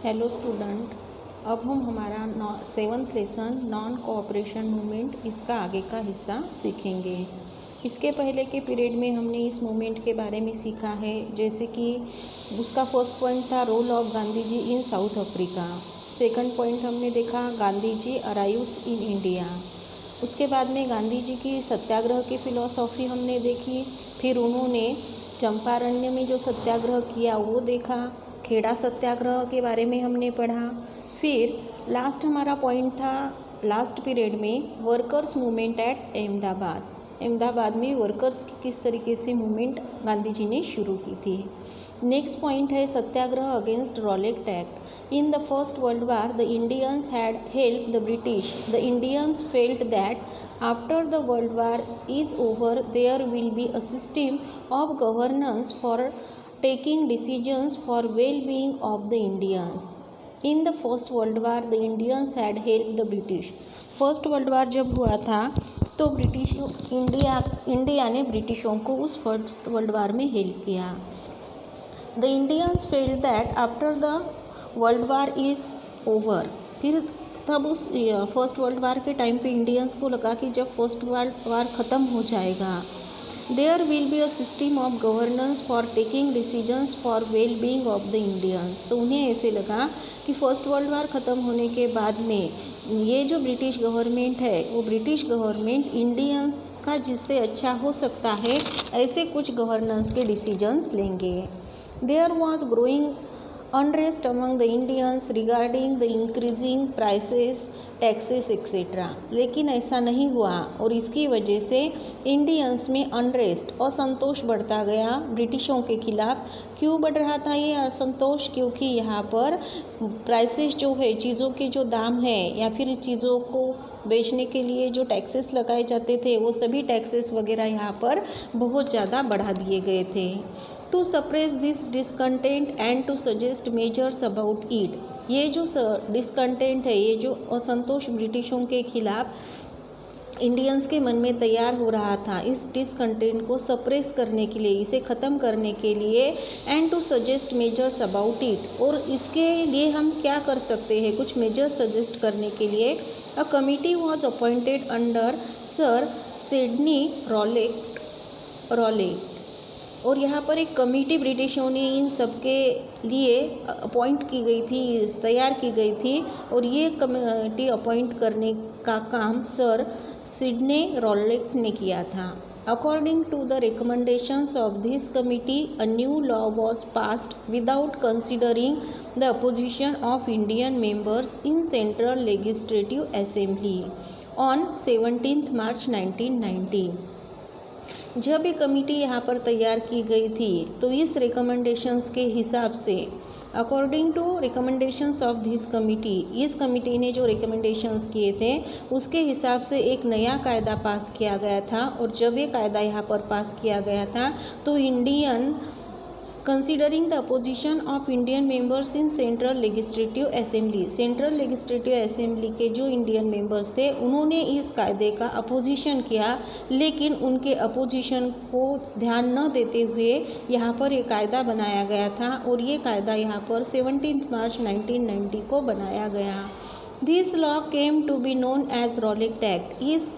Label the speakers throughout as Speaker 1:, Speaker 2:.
Speaker 1: Hello student. अब हम हमारा seventh lesson non cooperation movement इसका आगे का हिस्सा सीखेंगे। इसके पहले के पीरियड में हमने इस मूवमेंट के बारे में सीखा है, जैसे कि उसका फर्स्ट पॉइंट था role of Gandhi ji in South Africa. Second point हमने देखा Gandhi ji arrives in India. उसके बाद में गांधी जी की सत्याग्रह की फ़िलॉसॉफ़ी हमने देखी। फिर उन्होंने चंपारण्य में जो सत्याग्रह किया वो देखा। खेड़ा सत्याग्रह के बारे में हमने पढ़ा। फिर लास्ट हमारा पॉइंट था लास्ट पीरियड में workers movement at Ahmedabad. Ahmedabad में वर्कर्स की किस तरीके से मूवमेंट गांधी जी ने शुरू की थी। नेक्स्ट पॉइंट है satyagraha against Rowlatt act. In the first world war the Indians had help the British. The Indians felt that after the world war is over there will be a system of governance for taking decisions for well-being of the Indians. In the first world war, the Indians had helped the British. First world war जब हुआ था तो India ने ब्रिटिशों को उस first world वार में help किया। The Indians felt that after the world war is over. फिर तब उस फर्स्ट वर्ल्ड वार के टाइम पे इंडियंस को लगा कि जब फर्स्ट वर्ल्ड वार ख़त्म हो जाएगा there will be a system of governance for taking decisions for well-being of the Indians। तो उन्हें ऐसे लगा कि फर्स्ट वर्ल्ड वार ख़त्म होने के बाद में ये जो ब्रिटिश गवर्नमेंट है वो ब्रिटिश गवर्नमेंट इंडियंस का जिससे अच्छा हो सकता है ऐसे कुछ गवर्नेंस के डिसीजंस लेंगे। There was growing unrest among the Indians regarding the increasing prices, taxes etcetera. लेकिन ऐसा नहीं हुआ और इसकी वजह से इंडियंस में अनरेस्ट असंतोष बढ़ता गया ब्रिटिशों के खिलाफ। क्यों बढ़ रहा था ये असंतोष? क्योंकि यहाँ पर प्राइसेस जो है चीज़ों के जो दाम है या फिर चीज़ों को बेचने के लिए जो टैक्सेस लगाए जाते थे वो सभी टैक्सेस वगैरह यहाँ पर बहुत ज़्यादा बढ़ा दिए गए थे। To suppress this discontent and to suggest measures about it. ये जो डिसकंटेंट है, ये जो असंतोष ब्रिटिशों के खिलाफ इंडियंस के मन में तैयार हो रहा था, इस डिसकंटेंट को सप्रेस करने के लिए, इसे ख़त्म करने के लिए and to suggest measures about it. और इसके लिए हम क्या कर सकते हैं, कुछ मेजर्स सजेस्ट करने के लिए a committee was appointed under sir Sydney Rowlatt. और यहाँ पर एक कमेटी ब्रिटिशों ने इन सब के लिए अपॉइंट की गई थी, तैयार की गई थी। और ये कमेटी अपॉइंट करने का काम सर सिडनी रॉलेट ने किया था। According to the recommendations of this committee a new law was passed without considering the opposition of Indian members in central legislative assembly on 17 March 1919। जब ये कमेटी यहाँ पर तैयार की गई थी तो इस रिकमेंडेशंस के हिसाब से according to recommendations of this committee, इस कमिटी ने जो रिकमेंडेशंस किए थे उसके हिसाब से एक नया कायदा पास किया गया था। और जब ये कायदा यहाँ पर पास किया गया था तो Indian considering the opposition of Indian members in central legislative assembly, central legislative assembly के जो इंडियन मेंबर्स थे उन्होंने इस कायदे का अपोजिशन किया। लेकिन उनके अपोजिशन को ध्यान न देते हुए यहाँ पर एक कायदा बनाया गया था और ये कायदा यहाँ पर 17 मार्च 1990 को बनाया गया। This law came to be known as Rowlatt act. इस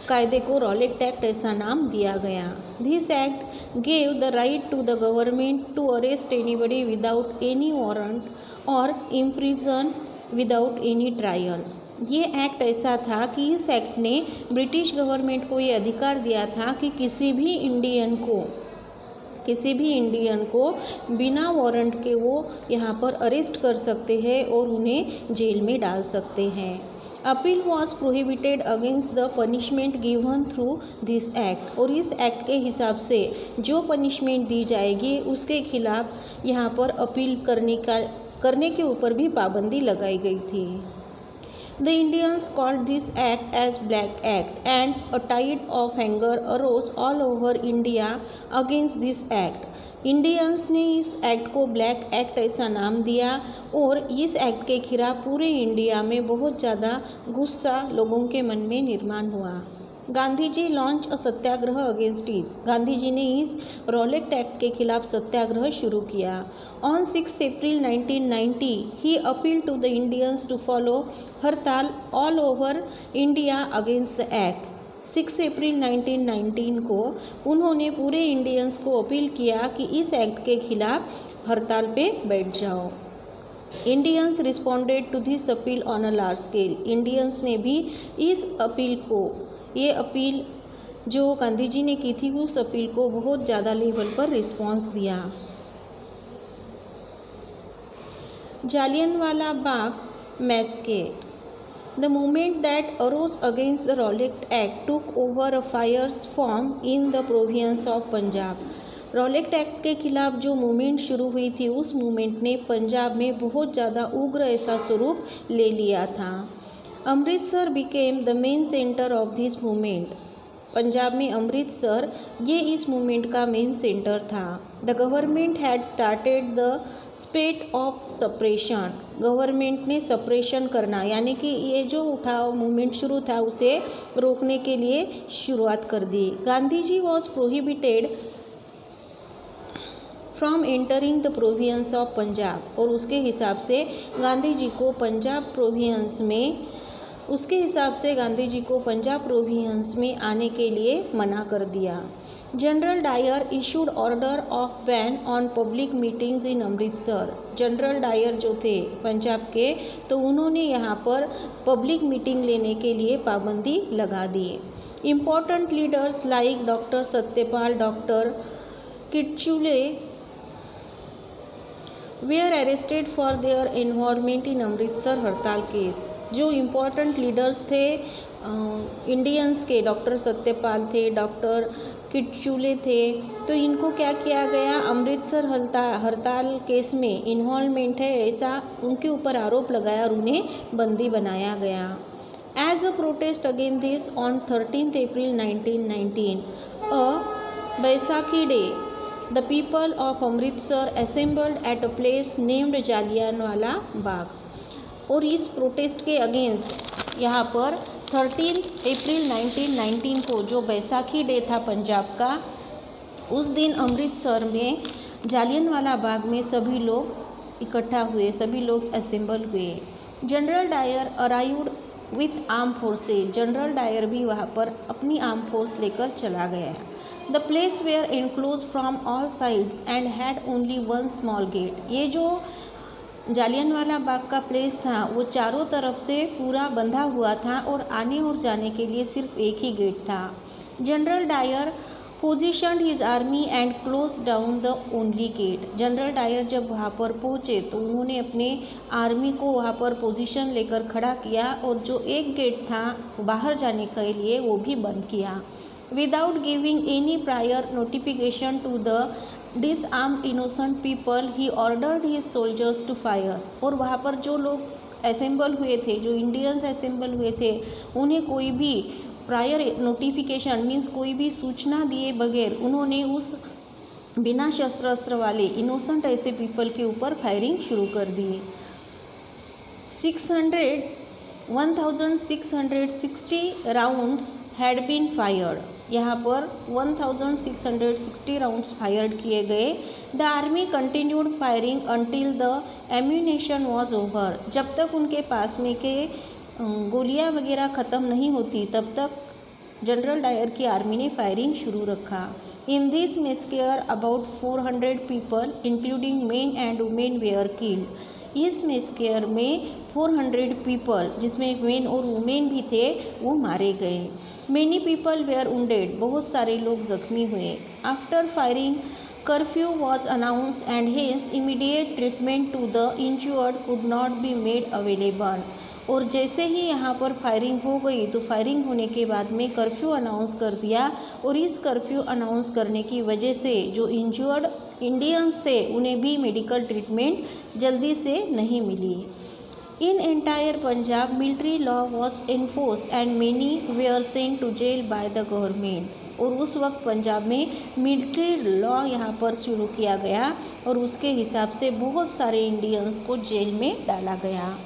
Speaker 1: कायदे को रॉलेट एक्ट ऐसा नाम दिया गया। This act gave the right to the government to arrest anybody without any warrant और इम्प्रिजन विदाउट एनी ट्रायल। ये एक्ट ऐसा था कि इस एक्ट ने ब्रिटिश गवर्नमेंट को ये अधिकार दिया था कि किसी भी इंडियन को बिना वारंट के वो यहाँ पर अरेस्ट कर सकते हैं और उन्हें जेल में डाल सकते हैं। Appeal was prohibited against the punishment given through this act. और इस एक्ट के हिसाब से जो पनिशमेंट दी जाएगी उसके खिलाफ यहाँ पर अपील करने के ऊपर भी पाबंदी लगाई गई थी। The Indians called this act as black act and a tide of anger arose all over India against this act. Indians ने इस एक्ट को ब्लैक एक्ट ऐसा नाम दिया और इस एक्ट के खिलाफ पूरे इंडिया में बहुत ज़्यादा गुस्सा लोगों के मन में निर्माण हुआ। Gandhi ji launch a satyagraha against it, Gandhi ji ने इस रॉलेट एक्ट के खिलाफ सत्याग्रह शुरू किया। On 6 April 1990 he appeal to the Indians to follow hartal all over India against the act. 6 April 1919 को उन्होंने पूरे इंडियंस को अपील किया कि इस एक्ट के खिलाफ हड़ताल पे बैठ जाओ। Indians responded to this appeal on a large scale, Indians ने भी इस अपील को, ये अपील जो गांधी जी ने की थी उस अपील को बहुत ज़्यादा लेवल पर रिस्पॉन्स दिया। Jallianwala Bagh मैस्केड, the movement that arose against the Rowlatt Act took over a fierce form in the province of Punjab। Rowlatt act के खिलाफ जो मूवमेंट शुरू हुई थी उस मूवमेंट ने पंजाब में बहुत ज़्यादा उग्र ऐसा स्वरूप ले लिया था। Amritsar became the main centre of this movement, Punjab में अमृतसर ये इस मूवमेंट का मेन सेंटर था। The government had started the स्पेट of suppression, government ने सप्रेशन करना यानी कि ये जो उठाव मूवमेंट शुरू था उसे रोकने के लिए शुरुआत कर दी। Gandhi ji was prohibited from entering the province of Punjab, और उसके हिसाब से गांधी जी को पंजाब प्रोविंस में, उसके हिसाब से गांधी जी को पंजाब प्रोविंस में आने के लिए मना कर दिया। General Dyer issued order of ban on public meetings in Amritsar, General Dyer जो थे पंजाब के, तो उन्होंने यहाँ पर पब्लिक मीटिंग लेने के लिए पाबंदी लगा दी। Important leaders like doctor Satyapal, doctor Kitchlew were arrested for their involvement in Amritsar hartal case, जो इम्पोर्टेंट लीडर्स थे इंडियंस के, डॉक्टर सत्यपाल थे, डॉक्टर किटचुले थे, तो इनको क्या किया गया, अमृतसर हड़ताल केस में इन्वॉल्वमेंट है ऐसा उनके ऊपर आरोप लगाया और उन्हें बंदी बनाया गया। As a protest against this on 13 April 1919 a Baisakhi day the people of Amritsar assembled at a place named Jallianwala Bagh, और इस प्रोटेस्ट के अगेंस्ट यहाँ पर 13 अप्रैल 1919 को जो बैसाखी डे था पंजाब का, उस दिन अमृतसर में जालियनवाला बाग में सभी लोग इकट्ठा हुए, सभी लोग असेंबल हुए। General Dyer arrived with arm forces, General Dyer भी वहाँ पर अपनी आर्म फोर्स लेकर चला गया। The place were enclose from all sides and had only one small gate, ये जो जालियनवाला बाग का प्लेस था वो चारों तरफ से पूरा बंधा हुआ था और आने और जाने के लिए सिर्फ एक ही गेट था। General Dyer positioned his army and close down the only gate, general Dyer जब वहाँ पर पहुँचे तो उन्होंने अपने आर्मी को वहाँ पर पोजीशन लेकर खड़ा किया और जो एक गेट था बाहर जाने के लिए वो भी बंद किया। Without giving any prior notification to the disarmed innocent people he ordered his soldiers to fire, और वहाँ पर जो लोग असेंबल हुए थे, जो इंडियंस असेंबल हुए थे, उन्हें कोई भी प्रायर नोटिफिकेशन मीन्स कोई भी सूचना दिए बगैर उन्होंने उस बिना शस्त्र अस्त्र वाले इनोसेंट ऐसे पीपल के ऊपर फायरिंग शुरू कर दी। 1660 राउंड्स हैड बीन फायर्ड, यहाँ पर 1660 राउंड्स फायर्ड किए गए। The army continued firing until the ammunition was over, जब तक उनके पास में के गोलियां वगैरह ख़त्म नहीं होती तब तक जनरल डायर की आर्मी ने फायरिंग शुरू रखा। In this massacre about 400 people including main and women where killed, इस मैसेकर में 400 पीपल जिसमें मेन और वुमेन भी थे वो मारे गए। मेनी पीपल वेयर वुंडेड, बहुत सारे लोग जख्मी हुए। After firing curfew was announce and hence immediate treatment to the injured could not be made available, और जैसे ही यहाँ पर फायरिंग हो गई तो फायरिंग होने के बाद में कर्फ्यू अनाउंस कर दिया, और इस कर्फ्यू अनाउंस करने की वजह से जो इंज्यूर्ड इंडियंस थे उन्हें भी मेडिकल ट्रीटमेंट जल्दी से नहीं मिली। In entire Punjab military law was enforce and many were sent to jail by the government, और उस वक्त पंजाब में मिलिट्री लॉ यहाँ पर शुरू किया गया और उसके हिसाब से बहुत सारे इंडियंस को जेल में डाला गया।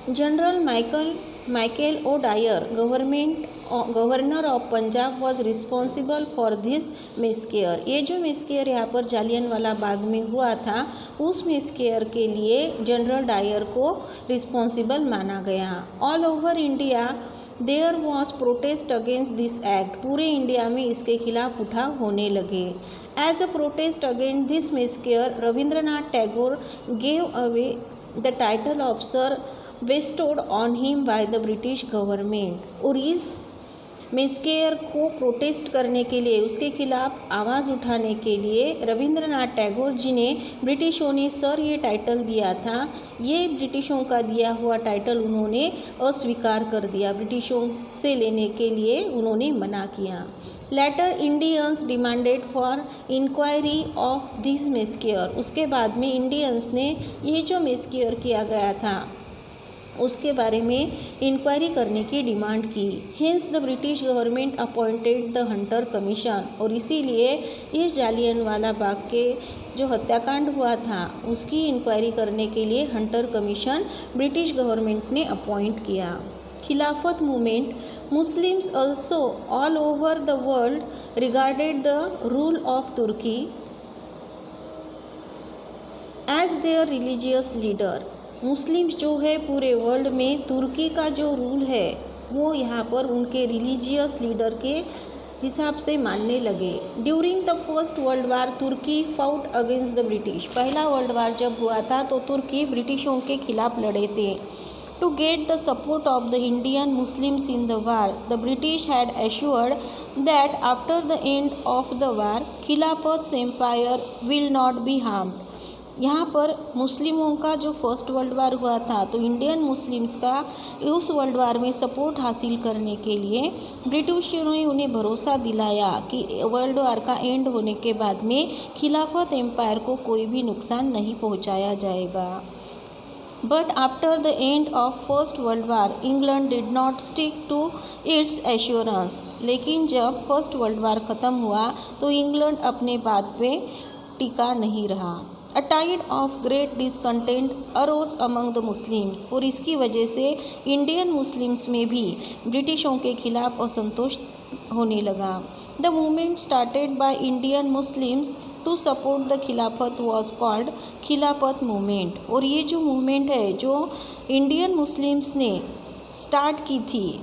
Speaker 1: General Michael Michael O Dyer governor of Punjab was responsible for this massacre. ये जो मिसकेयर यहाँ पर जालियनवाला बाग में हुआ था, उस मिसकेयर के लिए जनरल डायर को रिस्पॉन्सिबल माना गया। All over India there was protest against this act. पूरे इंडिया में इसके खिलाफ उठाव होने लगे। As a protest against this massacre, Rabindranath Tagore gave away the title of sir bestowed on him by the British government. और इस मिसकेयर को प्रोटेस्ट करने के लिए, उसके खिलाफ आवाज़ उठाने के लिए रविंद्रनाथ टैगोर जी ने ब्रिटिशों ने सर ये टाइटल दिया था। ये ब्रिटिशों का दिया हुआ टाइटल उन्होंने अस्वीकार कर दिया, ब्रिटिशों से लेने के लिए उन्होंने मना किया। Later Indians demanded for inquiry of this massacre. उसके बाद में इंडियंस ने ये जो मिसकेयर किया गया था उसके बारे में इंक्वायरी करने की डिमांड की। Hints the British government appointed the Hunter commission. और इसीलिए इस जालियनवाला बाग के जो हत्याकांड हुआ था उसकी इंक्वायरी करने के लिए हंटर कमीशन ब्रिटिश गवर्नमेंट ने अपॉइंट किया। Khilafat movement. Muslims also all over the world regarded the rule of तुर्की as their religious leader. Muslims जो है पूरे वर्ल्ड में तुर्की का जो रूल है वो यहाँ पर उनके रिलीजियस लीडर के हिसाब से मानने लगे। During the first world war तुर्की फाउट अगेंस्ट द ब्रिटिश। पहला वर्ल्ड वार जब हुआ था तो तुर्की ब्रिटिशों के खिलाफ लड़े थे। To get the support of the Indian Muslims in the war, the British had assured that after the end of the war, Khilafat empire will not be harmed. यहाँ पर मुस्लिमों का जो फर्स्ट वर्ल्ड वार हुआ था तो इंडियन मुस्लिम्स का उस वर्ल्ड वार में सपोर्ट हासिल करने के लिए ब्रिटिशों ने उन्हें भरोसा दिलाया कि वर्ल्ड वार का एंड होने के बाद में खिलाफत एम्पायर को कोई भी नुकसान नहीं पहुँचाया जाएगा। But after the end of First World War, England did not stick to its assurance. लेकिन जब फर्स्ट वर्ल्ड वार ख़त्म हुआ तो इंग्लैंड अपने बात पे टिका नहीं रहा। A tide of great discontent arose among the Muslims। और इसकी वजह से इंडियन मुस्लिम्स में भी ब्रिटिशों के खिलाफ असंतोष होने लगा। The movement started by Indian Muslims to support the Khilafat was called Khilafat movement. और ये जो मूवमेंट है जो इंडियन मुस्लिम्स ने स्टार्ट की थी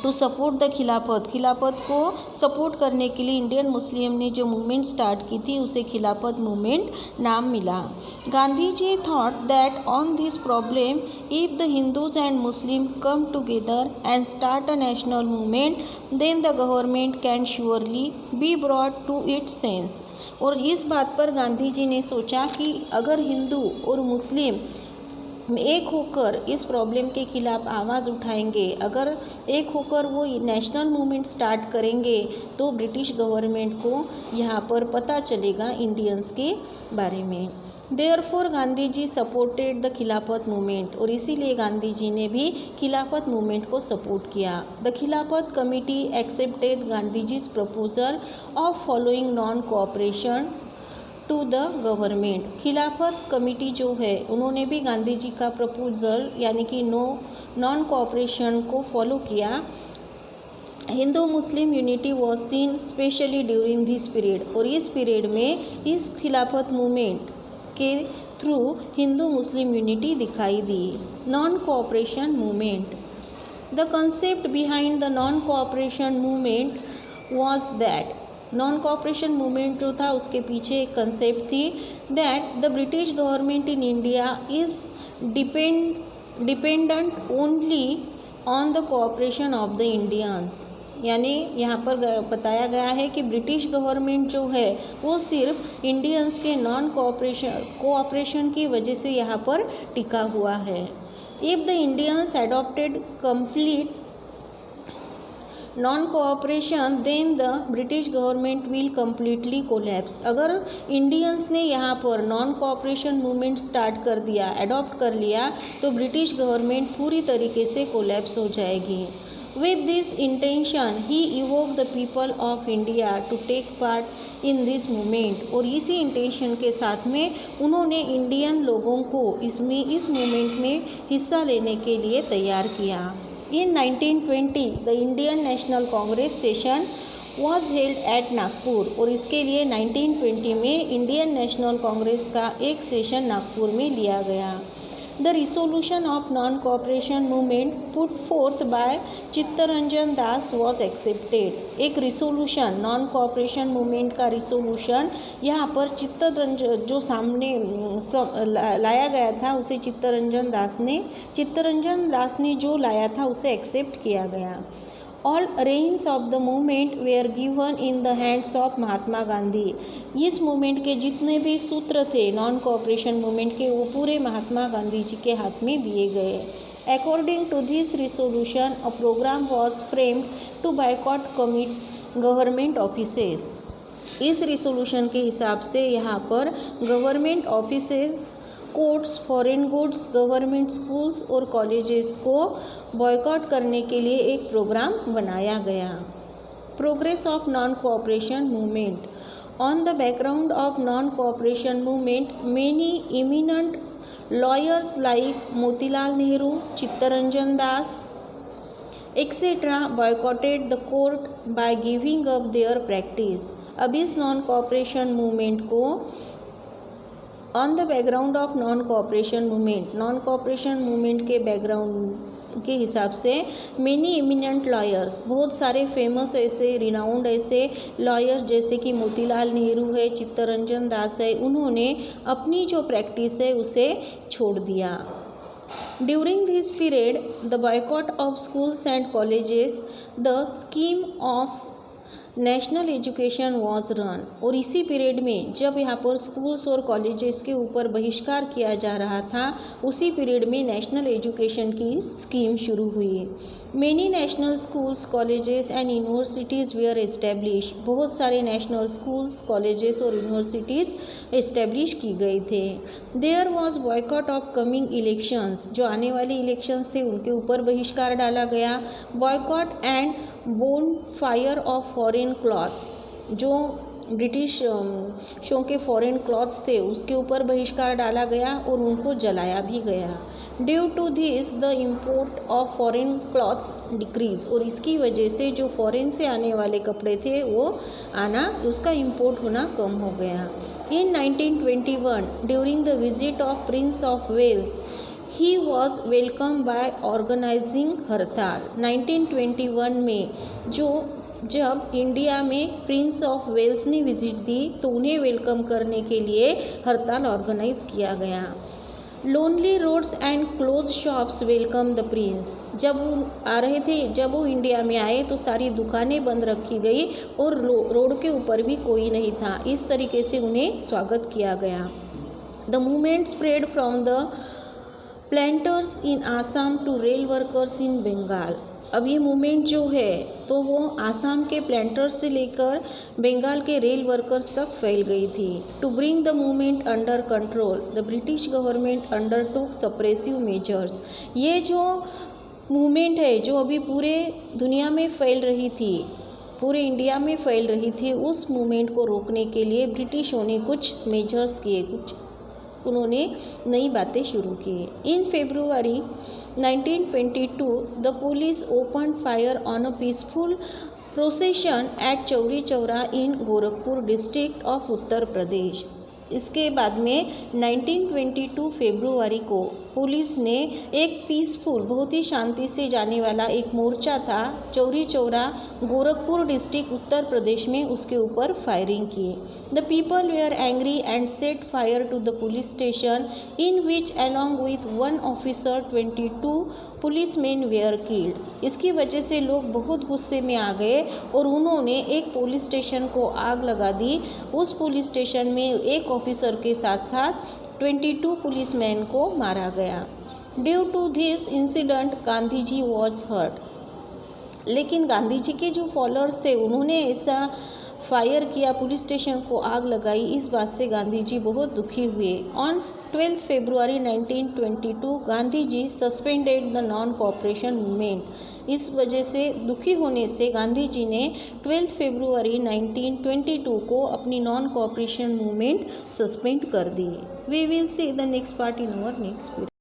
Speaker 1: टू सपोर्ट द खिलाफत को सपोर्ट करने के लिए इंडियन मुस्लिम ने जो मूवमेंट स्टार्ट की थी उसे खिलाफत मूवमेंट नाम मिला। Gandhi ji thought that on this problem if the Hindus and Muslim come together and start a national movement then the government can surely be brought to its sense. और इस बात पर गांधी जी ने सोचा कि अगर हिंदू और मुस्लिम एक होकर इस प्रॉब्लम के खिलाफ आवाज़ उठाएंगे, अगर एक होकर वो नेशनल मूवमेंट स्टार्ट करेंगे तो ब्रिटिश गवर्नमेंट को यहाँ पर पता चलेगा इंडियंस के बारे में। Therefore Gandhi ji supported the Khilafat movement. और इसीलिए गांधी जी ने भी खिलाफत मूवमेंट को सपोर्ट किया। The Khilafat committee accepted Gandhi ji's proposal of following non cooperation to the government. Khilafat committee जो है उन्होंने भी गांधी जी का प्रपोजल यानी कि नॉन कोऑपरेशन को फॉलो किया। Hindu Muslim unity was seen specially during this period. और इस पीरियड में इस खिलाफत मूवमेंट के थ्रू हिंदू मुस्लिम यूनिटी दिखाई दी। Non cooperation movement. The concept behind the non cooperation movement was that non cooperation movement जो था उसके पीछे एक कंसेप्ट थी that the British government in India is dependent only on the cooperation of the Indians. यानी यहाँ पर बताया गया है कि ब्रिटिश गवर्नमेंट जो है वो सिर्फ इंडियंस के नॉन कोऑपरेशन की वजह से यहाँ पर टिका हुआ है। If the Indians adopted complete non cooperation then the British government will completely collapse. अगर इंडियंस ने यहाँ पर नॉन कोऑपरेशन मूवमेंट स्टार्ट कर दिया, अडॉप्ट कर लिया तो ब्रिटिश गवर्नमेंट पूरी तरीके से कोलैप्स हो जाएगी। With this intention, he evoked the people of India to take part in this movement. और इसी इंटेंशन के साथ में उन्होंने इंडियन लोगों को इस मूवमेंट में हिस्सा लेने के लिए तैयार किया। In 1920, the Indian National Congress session was held at Nagpur. और इसके लिए 1920 में इंडियन नेशनल कांग्रेस का एक सेशन नागपुर में लिया गया। The resolution of non-cooperation movement put forth by Chittaranjan Das was accepted। एक रिसोल्यूशन नॉन कोऑपरेशन मूवमेंट का रिसोल्यूशन यहाँ पर चित्तरंजन जो सामने लाया गया था उसे चित्तरंजन दास ने जो लाया था उसे एक्सेप्ट किया गया। All reins of the movement were given in the hands of Mahatma Gandhi. इस मूवमेंट के जितने भी सूत्र थे नॉन कोऑपरेशन मूवमेंट के वो पूरे महात्मा गांधी जी के हाथ में दिए गए। According to this resolution, a program was framed to boycott government offices. इस रिसोल्यूशन के हिसाब से यहाँ पर government offices, courts, foreign goods, government schools और कॉलेजेस को बॉयकॉट करने के लिए एक प्रोग्राम बनाया गया। Progress of non cooperation movement. On the background of non cooperation movement, many eminent lawyers like Motilal Nehru, Chittaranjan Das etcetera boycotted the court by giving up their practice. अब इस नॉन कोऑपरेशन मूवमेंट को on the background of non cooperation movement के background के हिसाब से many eminent lawyers, बहुत सारे famous ऐसे रिनाउंड ऐसे लॉयर जैसे कि मोतीलाल नेहरू है, चित्तरंजन दास है, उन्होंने अपनी जो प्रैक्टिस है उसे छोड़ दिया। During this period the boycott of schools and colleges, the scheme of national education was run. और इसी पीरियड में जब यहाँ पर स्कूल्स और कॉलेजेस के ऊपर बहिष्कार किया जा रहा था उसी पीरियड में नेशनल एजुकेशन की स्कीम शुरू हुई। Many national schools, colleges and universities were establish. बहुत सारे नेशनल स्कूल्स, कॉलेजेस और यूनिवर्सिटीज़ एस्टेब्लिश की गए थे। There was boycott of coming elections. जो आने वाले इलेक्शंस थे उनके ऊपर बहिष्कार डाला गया। Boycott and bone fire of foreign clothes. जो ब्रिटिश शो के फॉरेन क्लॉथ्स थे उसके ऊपर बहिष्कार डाला गया और उनको जलाया भी गया। Due to this the import of foreign clothes decrease. और इसकी वजह से जो फॉरेन से आने वाले कपड़े थे वो उसका इम्पोर्ट होना कम हो गया। In 1921 during the visit of Prince of Wales, he was welcome by organizing hartal. 1921 में जब इंडिया में प्रिंस ऑफ वेल्स ने विजिट दी तो उन्हें वेलकम करने के लिए हड़ताल ऑर्गेनाइज किया गया। Lonely roads and close shops welcome the prince. जब वो इंडिया में आए तो सारी दुकानें बंद रखी गई और रोड के ऊपर भी कोई नहीं था। इस तरीके से उन्हें स्वागत किया गया। The movement spread from the planters in Assam to rail workers in Bengal. अब ये मूवमेंट जो है तो वो आसाम के प्लांटर्स से लेकर बंगाल के रेल वर्कर्स तक फैल गई थी। To bring the movement under control, the British government undertook suppressive measures. ये जो मूवमेंट है जो अभी पूरे दुनिया में फैल रही थी, पूरे इंडिया में फैल रही थी, उस मूवमेंट को रोकने के लिए ब्रिटिशों ने कुछ मेजर्स किए, उन्होंने नई बातें शुरू की। In February 1922 the police open fire on a peaceful procession at Chauri Chaura in Gorakhpur district of Uttar Pradesh. इसके बाद में 1922 फरवरी को पुलिस ने एक पीसफुल, बहुत ही शांति से जाने वाला एक मोर्चा था चौरी चौरा गोरखपुर डिस्ट्रिक्ट उत्तर प्रदेश में, उसके ऊपर फायरिंग की। The people were angry and set fire to the police station in which along with one officer 22 policeman were killed. इसकी वजह से लोग बहुत गुस्से में आ गए और उन्होंने एक पुलिस स्टेशन को आग लगा दी। उस पुलिस स्टेशन में एक ऑफिसर के साथ साथ 22 पुलिसमैन को मारा गया। Due to this incident Gandhi ji was hurt. लेकिन गांधी जी के जो फॉलोअर्स थे उन्होंने ऐसा फायर किया, पुलिस स्टेशन को आग लगाई, इस बात से गांधी जी बहुत दुखी हुए। On 12 February 1922 Gandhi ji suspended the non cooperation movement. इस वजह से दुखी होने से गांधी जी ने 12 फरवरी 1922 को अपनी नॉन कॉपरेशन मूवमेंट सस्पेंड कर दी। We will see the next part in our next video.